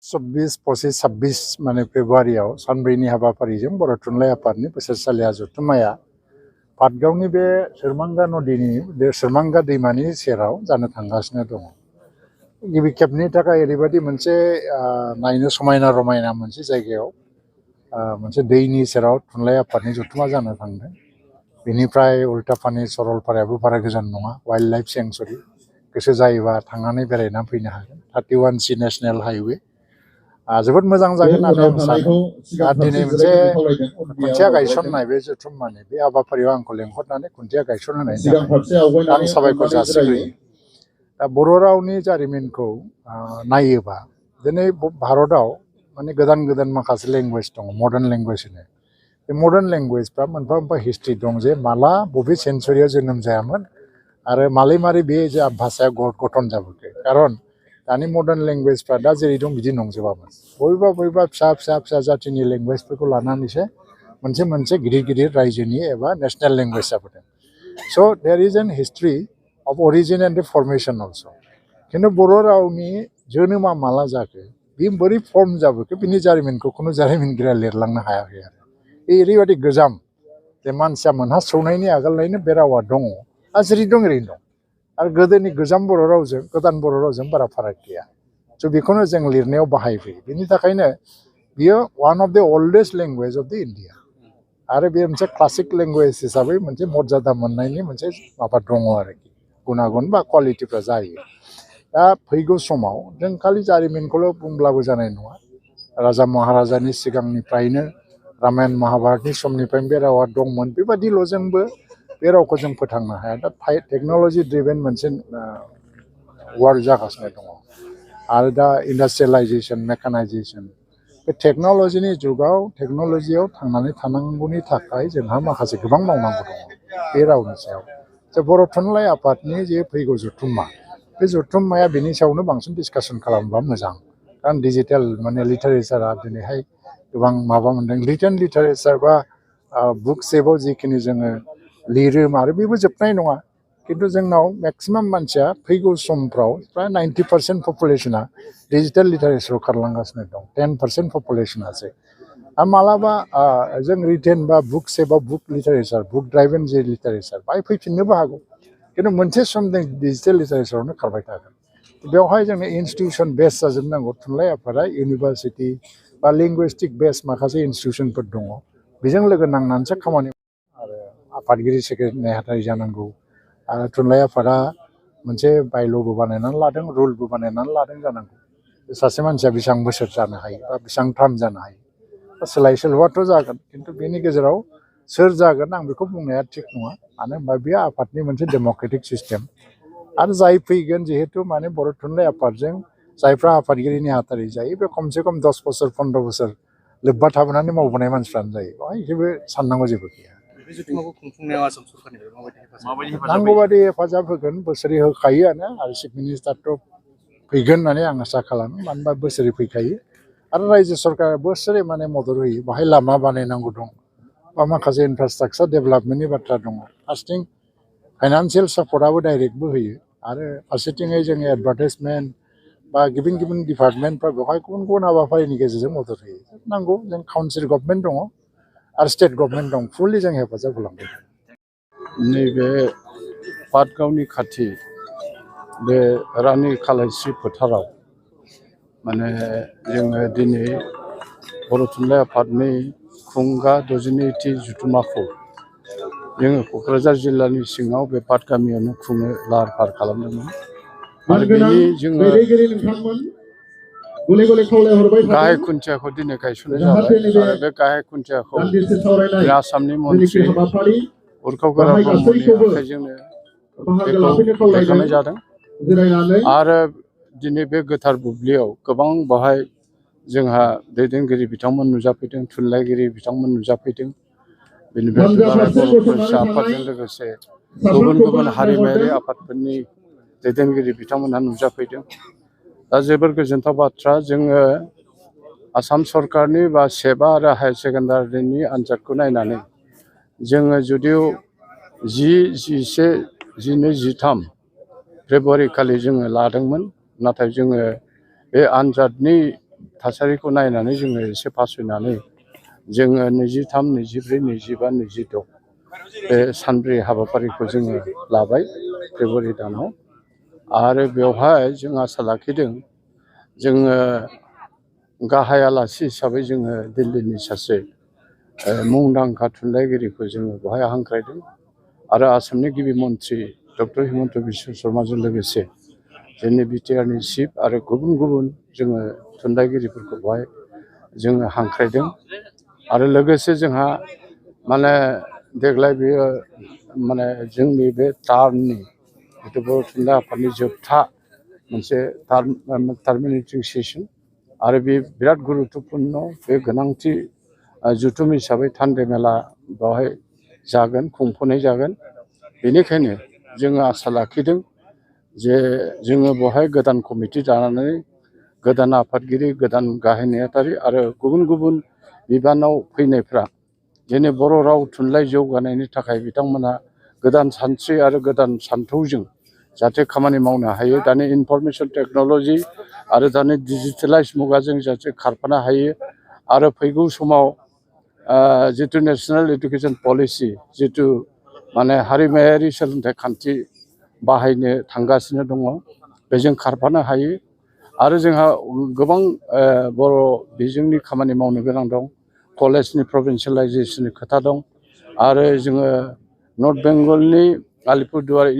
24-25-26 माने फेब्रुवारियाव सानब्रैनि हाबाफारिजों बर' थुनलाइ आफादनि बोसोरसालिया जथुम्माया पाटगावनि बे सोरमांगा नदीनि बे सोरमांगा दैमानि सेराव जानो थांगासिनो दङ। गिबि खेबनि थाखाय ओरैबायदि मोनसे नायनो समायना रमायना मोनसे जायगायाव मोनसे दैनि सेराव थुनलाइ आफादनि जथुम्मा जानो थांदों। बेनिफ्राय उल्टापानि सरलपारायाबो बारा गोजान नङा, वाइल्ड लाइफ सेंसुरि। गोसो जायोबा थांनानै बेरायना फैनो हागोन। 31C नेशनेल हाइवे जोबोद मोजां जागोन होननानै आं सानो। दिनै मोनसे खुन्थिया गायसननाय बे जथुम्मानि बे हाबाफारियाव आंखौ लेंहरनानै खुन्थिया गायसनहोनायनि थाखाय आं साबायखर जासिग्रोयो। दा बर' रावनि जारिमिनखौ नायोबा दिनै भारतआव माने गोदान गोदान माखासे लेंगुवेज दङ, मडार्न लेंगुवेज होनो। बे मडार्न लेंगुवेजफ्रा मोनफा मोनफा हिस्ट्रि दं जे माला बबे सेन्सुरियाव जोनोम जायामोन आरो मालै मारै बे भाषाया गठन जाबोखो। खारन दानि मडार्न लेंगुवेजफ्रा दा जेरै दं बिदि नंजोबामोन। बबेबा फिसा जातिनि लेंगुवेजफोरखौ लानानैसो मोनसे गिदिर रायजोनि एबा नेशनेल लेंगुवेज जाबोदों। स' there is an history of origin and formation also. खिन्थु बर' रावनि जोनोमा माला जाखो, बे बोरै फर्म जाबोखो, बिनि जारिमिनखौ खुनु जारिमिनगिरिया लिरलांनो हायाखै आरो। बे ओरैबायदि गोजाम जे मानसिया मोनहासौनायनि आगोलनिनो बे रावा दङ, जेरै दं ओरैनो दं। आरो गोदोनि गोजाम बर' रावजों गोदान बर' रावजों बारा फाराग गैया। स' बेखौनो जों लिरनायाव बाहायफैयो। बेनि थाखायनो बियो वान अफ द अल्डेस्ट लेंगुवेज अफ द इन्डिया। आरो बे मोनसे क्लासिक लेंगुवेज हिसाबै मोनसे मर्यादा मोननायनि मोनसे माबा दङ आरोखि, गुनागुन बा क्वालिटिफ्रा जायो। दा फैगौ समाव जों खालि जारिमिनखौल' बुंब्लाबो जानाय नङा। राजा महाराजानि सिगांनिफ्रायनो रामायण महाभारतनि समनिफ्रायनो बे रावा दंमोन, बेबादिल' जोंबो बे रावखौ जों फोथांनो हाया। दा टेक्न'लजि ड्रिभेन मोनसे वार्ल्ड जागासिनो दङ। आरो दा इन्डास्ट्रियेलाइजेसन, मेकानाइजेसन, बे टेक्न'लजिनि जुगाव टेक्न'लजियाव थांनानै थानांगौनि थाखाय जोंहा माखासे गोबां मावनांगौ दङ बे रावनि सायाव। जे बर' थुनलाइ आफादनि जे फैगौ जथुम्मा, बे जथुम्माया बेनि सायावनो बांसिन डिसकासन खालामोबा मोजां। कारण डिजिटेल माने लिटारेचारा दिनैहाय गोबां माबा मोनदों। रिटेन लिटारेचार बा बुक सेभाव जिखिनि जोङो लिरो आरो बेबो जोबनाय नङा। खिन्थु जोंनाव मेक्सिमाम मानसिया फैगौ समफ्राव फ्राय 90% पपुलेसना डिजिटेल लिटारेचाराव खारलांगासिनो दं, 10% पपुलेसनासो। आरो मालाबा जों रिटेन बा बुक सेभाव बुक लिटारेचार, बुक ड्राइभेन जे लिटारेचार बाहाय फैफिननोबो हागौ। खिन्थु मोनसे सम जों डिजिटेल लिटारेचारावनो खारबाय थागोन। बेवहाय जोंनो इनस्टिटिउसन बेस जाजोबनांगौ। थुनलाइ आफादा इउनिभारसिटि बा लिंगुइस्टिक बेस माखासे इनस्टिटिउसनफोर दङ, बेजों लोगो नांनानैसो खामानि आरो आफादगिरि सेक्रेटारि नेहाथारि जानांगौ। आरो थुनलाइ आफादा मोनसे बायल'बो बानायनानै लादों, रुलबो बानायनानै लादों जानांगौ। सासे मानसिया बेसेबां बोसोर जानो हायो बा बेसेबां टार्म जानो हायो। सोलाय सोल'आथ' जागोन, खिन्थु बेनि गेजेराव सोर जागोन आं बेखौ बुंनाया थिग नङा। मानो होनबा बेयो आफादनि मोनसे डेम'क्रेटिक सिस्टेम। आरो जाय फैगोन, जिहेतु माने बर' थुनलाइ आफादजों जायफ्रा आफादगिरि नेहाथारि जायो, बे खमसे खम 10 बोसोर 15 बोसोर लोब्बा थाबोनानै मावबोनाय मानसिफ्रानो जायो। बेवहाय जेबो साननांगौ जेबो गैया। नांगौबादि हेफाजाब होगोन, बोसोरै होखायोआनो। आरो चिफ मिनिस्टारथ' फैगोन होननानै आं आसा खालामो। मानो होनबा बोसोरै फैखायो। आरो रायजो सरकारा बोसोरै माने मदद होयो। बाहाय लामा बानायनांगौ दं बा माखासे इनफ्रास्ट्राक्चार डेभेलपमेन्टनि बाथ्रा दङ। फार्स्टिं फाइनान्सियेल सापर्टआबो डाइरेक्टबो होयो। आरो फारसेथिङै जोङो एडभार्टाइजमेन्ट बा गुबुन गुबुन डिपार्टमेन्टफ्रा बेवहाय गुबुन गुबुन हाबाफारिनि गेजेरजों मदद होयो। नांगौ, जों काउन्सिल गभर्नमेन्ट दङ आरो स्टेट गभर्नमेन्ट दं, फुललि जों हेफाजाब होलांबाय। नैबे पाटगावनि खाथि बे रानि खालायस्रि फोथाराव माने जोङो दिनै बर' थुनलाइ आफादनि खुंगा 62थि जथुम्माखौ जोङो क'क्राझार जिल्लानि सिङाव बे पाट गामियावनो खुंनो लाहार फाहार खालामदोंमोन। आरो बेनि जोङो गाहाय खुन्थियाखौ दिनै गायसननाय जाबाय। आरो बे गाहाय खुन्थियाखौ आसामनि मन्त्रि उरखाव गोरा ब्रह्मनि आखाइजोंनो बेखौ दैखांनाय जादों। आरो दिनै बे गोथार बुब्लियाव गोबां बाहाय जोंहा दैदेनगिरि बिथांमोन नुजाफैदों, थुनलाइगिरि बिथांमोन नुजाफैदों। बेनिफ्राय दुलाराय बर' फरायसा आफादजों लोगोसे गुबुन गुबुन हारिमायारि आफादफोरनि दैदेनगिरि बिथांमोनहा नुजाफैदों। दा जोबोर गोजोनथाव बाथ्रा। जोङो आसाम सरकारनि बा सेबा आरो हायार सेकेन्डारिनि आनजादखौ नायनानै जोङो जुदिव 10, 11, 12, 13 फेब्रुवारि खालि जोङो लादोंमोन। नाथाय जोङो बे आनजादनि थासारिखौ नायनानै जोङो एसे फासयनानै जोङो 23, 24, 25, 26 बे सानब्रै हाबाफारिखौ जोङो लाबाय फेब्रुवारि दानाव। आरो बेवहाय जों आसा लाखिदों जोङो गाहाय आलासि हिसाबै जोङो दिल्लीनि सासे मुंदांखा थुनलाइगिरिखौ जोङो बेवहाय हांख्रायदों आरो आसामनि गिबि मन्थ्रि डक्टर हिमन्त बिश्व शर्माजों लोगोसे जोंनि बिटिआरनि चिफ आरो गुबुन गुबुन जोङो थुनलाइगिरिफोरखौ बेवहाय जोङो हांख्रायदों। आरो लोगोसे जोंहा माने देग्लाय बेयो माने जोंनि बे टार्मनि जिथु बर' थुनलाइ आफादनि जोबथा मोनसे टार्मिनेटिं सेसन आरो बे बिराद गुरुत्तपुर्ण बे गोनांथि जुथुम हिसाबै थान्दै मेला बेवहाय जागोन, खुंफुंनाय जागोन। बेनिखायनो जोङो आसा लाखिदों जे जोङो बेवहाय गोदान कमिटि दानानै गोदान आफादगिरि, गोदान गाहाय नेहाथारि आरो गुबुन गुबुन बिबानाव फैनायफ्रा दिनै बर' राव थुनलाइ जौगानायनि थाखाय बिथांमोना गोदान सानस्रि आरो गोदान सान्थौजों जाहाथे खामानि मावनो हायो। दानि इनफरमेसन टेक्न'लजि आरो दानि डिजिटेलाइज मुगाजों जाहाथे खारफानो हायो आरो फैगौ समाव जिथु नेसनेल इडुकेसन पलिसि जिथु माने हारिमायारि सोलोंथाइ खान्थि बाहायनो थांगासिनो दङ बेजों खारफानो हायो। आरो जोंहा गोबां बर' बिजोंनि खामानि मावनो गोनां दं। कलेजनि प्रभिन्सियेलाइजेसननि खोथा दं आरो जोङो नर्थ बेंगलनि आलिपुरदुवार